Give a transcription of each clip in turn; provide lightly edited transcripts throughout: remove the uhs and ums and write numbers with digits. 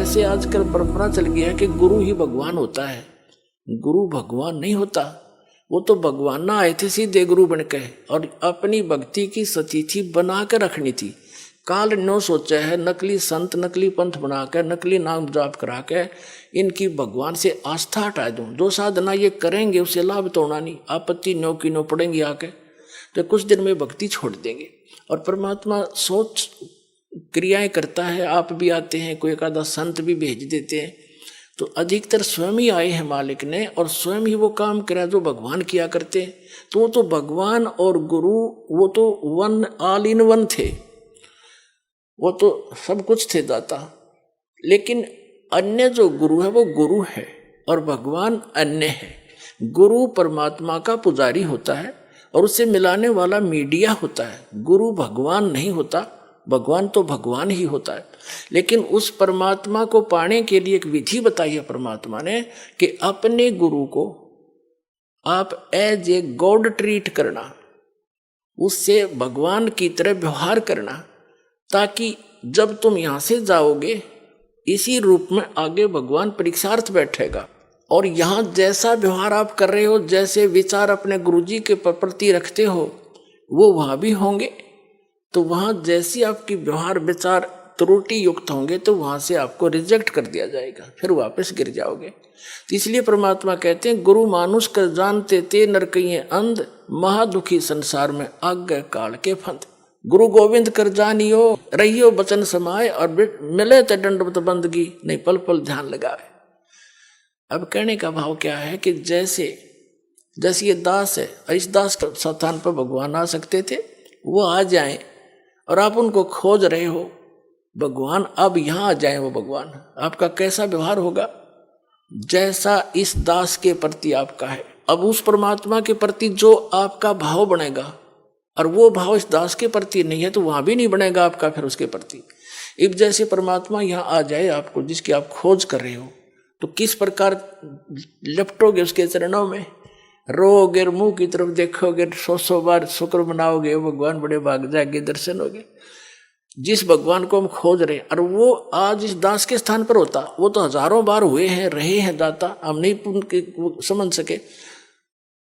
ऐसे आजकल परंपरा चल गया है कि गुरु ही भगवान होता है। गुरु भगवान नहीं होता, वो तो भगवान ना आए थे सीधे गुरु बन के, और अपनी भक्ति की सतिथि बना के रखनी थी। काल नो सोचा है नकली संत नकली पंथ बना के नकली नाम जाप करा के इनकी भगवान से आस्था हटा दूं। जो साधना ये करेंगे उससे लाभ तो होना नहीं, आपत्ति नो की नो पड़ेंगी आके, तो कुछ दिन में भक्ति छोड़ देंगे। और परमात्मा सोच क्रियाएं करता है, आप भी आते हैं, कोई एक आधा संत भी भेज देते हैं, तो अधिकतर स्वयं ही आए हैं मालिक ने, और स्वयं ही वो काम करा जो भगवान किया करते हैं। तो वो तो भगवान और गुरु वो तो वन ऑल इन वन थे, वो तो सब कुछ थे दाता। लेकिन अन्य जो गुरु है वो गुरु है और भगवान अन्य है। गुरु परमात्मा का पुजारी होता है और उससे मिलाने वाला मीडिया होता है। गुरु भगवान नहीं होता, भगवान तो भगवान ही होता है। लेकिन उस परमात्मा को पाने के लिए एक विधि बताई है परमात्मा ने कि अपने गुरु को आप एज ए गॉड ट्रीट करना, उससे भगवान की तरह व्यवहार करना, ताकि जब तुम यहां से जाओगे इसी रूप में आगे भगवान परीक्षार्थ बैठेगा। और यहां जैसा व्यवहार आप कर रहे हो, जैसे विचार अपने गुरुजी के प्रति रखते हो, वो वहां भी होंगे। तो वहां जैसी आपकी व्यवहार विचार त्रुटि युक्त होंगे तो वहां से आपको रिजेक्ट कर दिया जाएगा, फिर वापस गिर जाओगे। तो इसलिए परमात्मा कहते हैं गुरु मानुष कर जानते ते नर कहिए अंध, महादुखी संसार में आज्ञा काल के फंद। गुरु गोविंद कर जानियो रहियो बचन समाए, और मिले ते दंडवत बंदगी नहीं पल पल ध्यान लगाए। अब कहने का भाव क्या है कि जैसे ये दास है, इस दास के स्थान पर भगवान आ सकते थे, वो आ जाएं, और आप उनको खोज रहे हो भगवान अब यहां आ जाए। वो भगवान आपका कैसा व्यवहार होगा, जैसा इस दास के प्रति आपका है। अब उस परमात्मा के प्रति जो आपका भाव बनेगा, और वो भाव इस दास के प्रति नहीं है, तो वहां भी नहीं बनेगा आपका फिर उसके प्रति। अब जैसे परमात्मा यहां आ जाए आपको, जिसकी आप खोज कर रहे हो, तो किस प्रकार लपटोगे उसके चरणों में, रोगे, मुंह की तरफ देखोगे, 100 बार शुक्र मनाओगे, भगवान बड़े भाग जाएंगे, दर्शन होगे। जिस भगवान को हम खोज रहे हैं, और वो आज इस दास के स्थान पर होता, वो तो हजारों बार हुए हैं, रहे हैं दाता, हम नहीं समझ सके।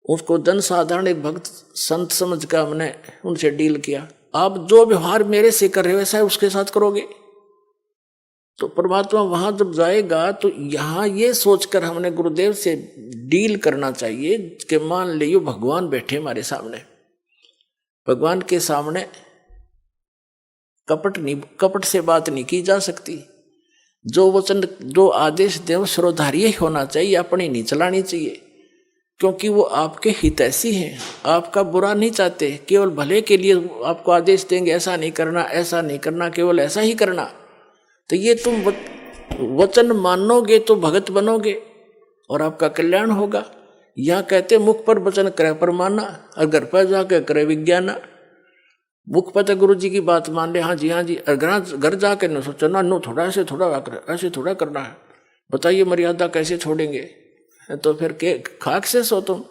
उसको जन साधारण एक भक्त संत समझ कर हमने उनसे डील किया। आप जो व्यवहार मेरे से कर रहे हो वैसा उसके साथ करोगे, तो परमात्मा वहां जब जाएगा तो यहां ये सोचकर हमने गुरुदेव से डील करना चाहिए कि मान लियो भगवान बैठे हमारे सामने, भगवान के सामने कपट से बात नहीं की जा सकती। जो वचन जो आदेश देव श्रोधार्य होना चाहिए, अपनी नहीं चलानी चाहिए, क्योंकि वो आपके हितैषी हैं, आपका बुरा नहीं चाहते, केवल भले के लिए आपको आदेश देंगे, ऐसा नहीं करना, ऐसा नहीं करना, केवल ऐसा ही करना। तो ये तुम वचन मानोगे तो भगत बनोगे और आपका कल्याण होगा। यहाँ कहते मुख पर वचन करे परमाना, और घर पर जाकर करे विज्ञाना। मुख पर तो गुरु जी की बात मान ले, हाँ जी, और घर जाकर न सोचो ना, नो थोड़ा ऐसे थोड़ा करना है, बताइए मर्यादा कैसे छोड़ेंगे, तो फिर के खाक से सो तुम।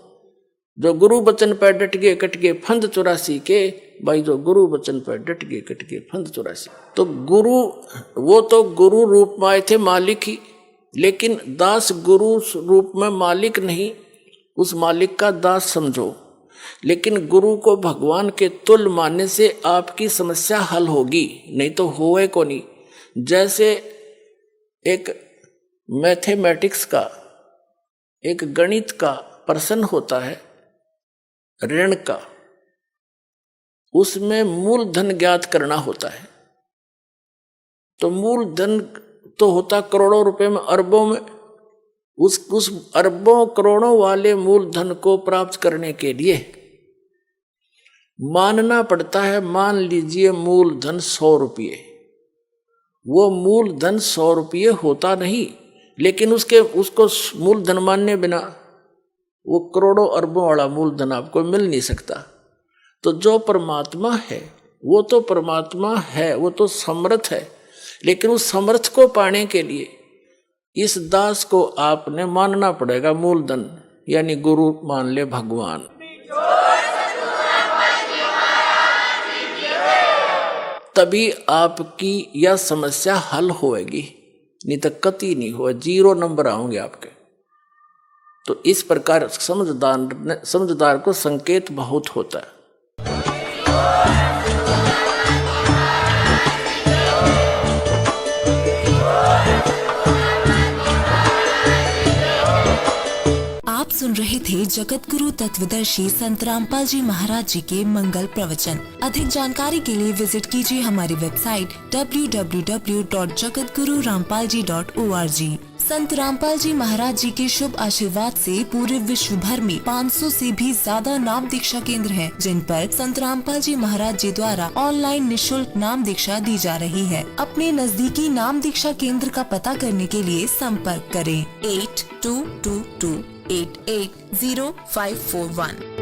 जो गुरु वचन पर डट गए कट गए फंद 84 के, भाई जो गुरु वचन पर डट गए कट गए फंद 84। तो गुरु वो तो गुरु रूप में आए थे मालिक ही, लेकिन दास गुरु रूप में मालिक नहीं, उस मालिक का दास समझो। लेकिन गुरु को भगवान के तुल्य मानने से आपकी समस्या हल होगी, नहीं तो होए को नहीं। जैसे एक मैथमेटिक्स का, एक गणित का प्रश्न होता है ऋण का, उसमें मूलधन ज्ञात करना होता है। तो मूलधन तो होता करोड़ों रुपए में, अरबों में। उस अरबों करोड़ों वाले मूलधन को प्राप्त करने के लिए मानना पड़ता है, मान लीजिए मूलधन 100 रुपये। वो मूलधन 100 रुपये होता नहीं, लेकिन उसको मूलधन मानने बिना वो करोड़ों अरबों वाला मूलधन आपको मिल नहीं सकता। तो जो परमात्मा है वो तो परमात्मा है, वो तो समर्थ है, लेकिन उस समर्थ को पाने के लिए इस दास को आपने मानना पड़ेगा मूलधन, यानी गुरु मान ले भगवान। तभी आपकी यह समस्या हल होएगी। नहीं तो कति नहीं हुआ, 0 नंबर आओगे आपके। तो इस प्रकार समझदार को संकेत बहुत होता है। आप सुन रहे थे जगत गुरु तत्वदर्शी संत रामपाल जी महाराज जी के मंगल प्रवचन। अधिक जानकारी के लिए विजिट कीजिए हमारी वेबसाइट www.jagatgururampalji.org। संत रामपाल जी महाराज जी के शुभ आशीर्वाद से पूरे विश्व भर में 500 से भी ज्यादा नाम दीक्षा केंद्र हैं, जिन पर संत रामपाल जी महाराज जी द्वारा ऑनलाइन निशुल्क नाम दीक्षा दी जा रही है। अपने नजदीकी नाम दीक्षा केंद्र का पता करने के लिए संपर्क करें 8222880541।